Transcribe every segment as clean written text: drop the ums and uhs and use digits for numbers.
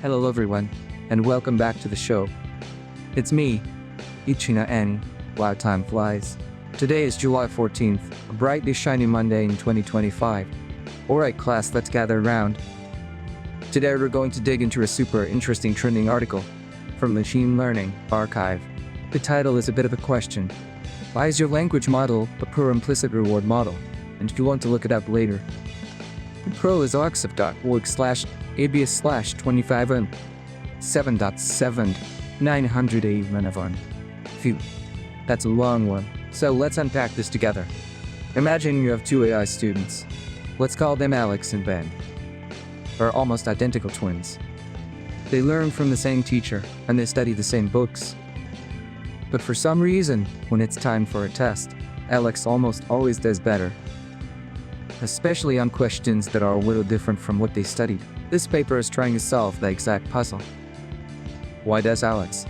Hello everyone, and welcome back to the show. It's me, ichino-ani, while time flies. Today is July 14th, a brightly shiny Monday in 2025. Alright class, let's gather around. Today we're going to dig into a super interesting trending article from Machine Learning, arXiv. The title is a bit of a question. Why is your language model a poor implicit reward model? And if you want to look it up later. The pro is arXiv.org/ABS/25N 7.7.981. Phew, that's a long one. So let's unpack this together. Imagine you have two AI students. Let's call them Alex and Ben. They're almost identical twins. They learn from the same teacher and they study the same books. But for some reason, when it's time for a test, Alex almost always does better. Especially on questions that are a little different from what they studied. This paper is trying to solve the exact puzzle. Why does Alex,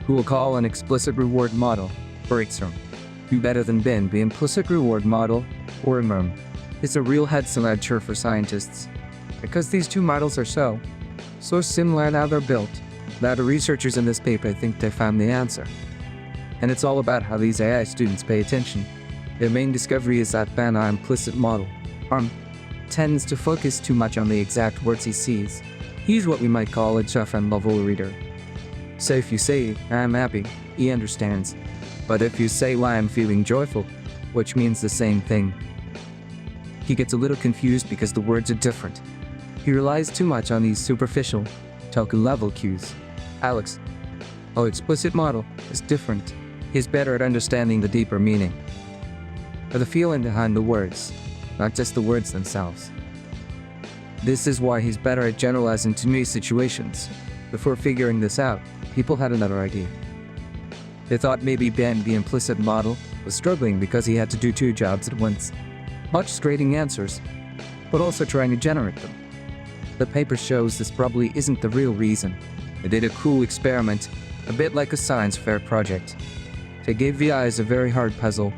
who we'll call an explicit reward model, or ICRM, do better than Ben, the implicit reward model, or IMRM? It's a real head-scratcher for scientists. Because these two models are so similar in how they're built, that the researchers in this paper think they found the answer. And it's all about how these AI students pay attention. Their main discovery is that Ben's implicit model, IMRM, tends to focus too much on the exact words he sees. He's what we might call a tough-end level reader. So if you say, I'm happy, he understands. But if you say, I'm feeling joyful, which means the same thing, he gets a little confused because the words are different. He relies too much on these superficial, token-level cues. Alex, our explicit model, is different. He's better at understanding the deeper meaning, or the feeling behind the words, not just the words themselves. This is why he's better at generalizing to new situations. Before figuring this out, people had another idea. They thought maybe Ben, the implicit model, was struggling because he had to do two jobs at once, much-grading answers, but also trying to generate them. The paper shows this probably isn't the real reason. They did a cool experiment, a bit like a science fair project. They gave VIs a very hard puzzle,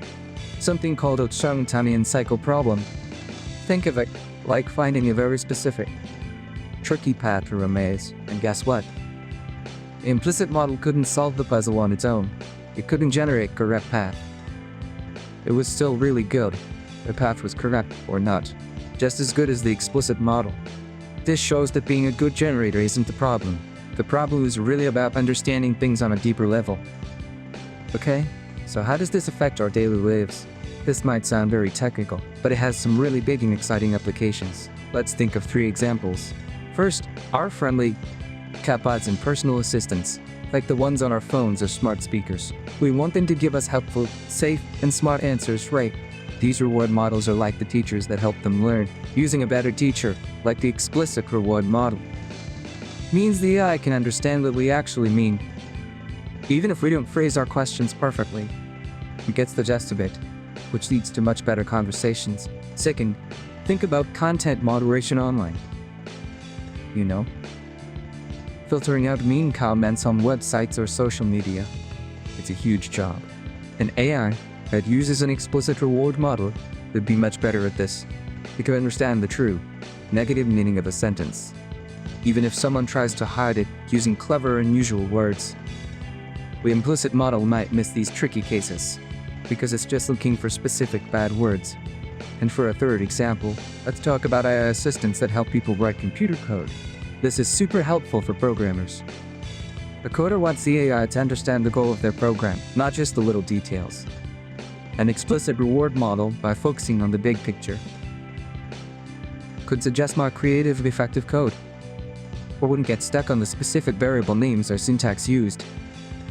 something called a Hamiltonian cycle problem. Think of it like finding a very specific, tricky path through a maze, and guess what? The implicit model couldn't solve the puzzle on its own. It couldn't generate a correct path. It was still really good. The path was correct or not, just as good as the explicit model. This shows that being a good generator isn't the problem. The problem is really about understanding things on a deeper level. Okay, so how does this affect our daily lives? This might sound very technical, but it has some really big and exciting applications. Let's think of 3 examples. First, our friendly chatbots and personal assistants, like the ones on our phones or smart speakers. We want them to give us helpful, safe, and smart answers, right? These reward models are like the teachers that help them learn. Using a better teacher, like the explicit reward model, means the AI can understand what we actually mean. Even if we don't phrase our questions perfectly, it gets the gist of it, which leads to much better conversations. Second, think about content moderation online. You know, filtering out mean comments on websites or social media. It's a huge job. An AI that uses an explicit reward model would be much better at this. It can understand the true, negative meaning of a sentence, even if someone tries to hide it using clever, unusual words. The implicit model might miss these tricky cases, because it's just looking for specific bad words. And for a third example, let's talk about AI assistants that help people write computer code. This is super helpful for programmers. The coder wants the AI to understand the goal of their program, not just the little details. An explicit reward model, by focusing on the big picture, could suggest more creative, effective code, or wouldn't get stuck on the specific variable names or syntax used,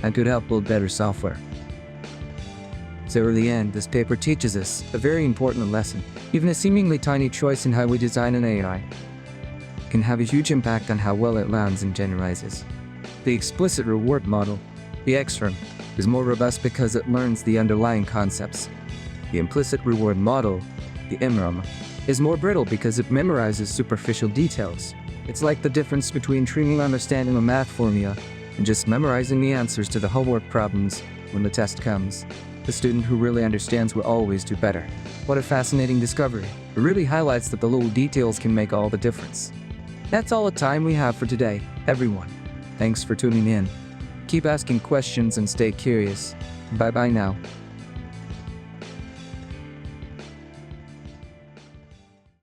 and could help build better software. So in the end, this paper teaches us a very important lesson. Even a seemingly tiny choice in how we design an AI can have a huge impact on how well it learns and generalizes. The explicit reward model, the ICRM, is more robust because it learns the underlying concepts. The implicit reward model, the IMRM, is more brittle because it memorizes superficial details. It's like the difference between truly understanding a math formula and just memorizing the answers to the homework problems when the test comes. The student who really understands will always do better. What a fascinating discovery. It really highlights that the little details can make all the difference. That's all the time we have for today. Everyone, thanks for tuning in. Keep asking questions and stay curious. Bye bye now.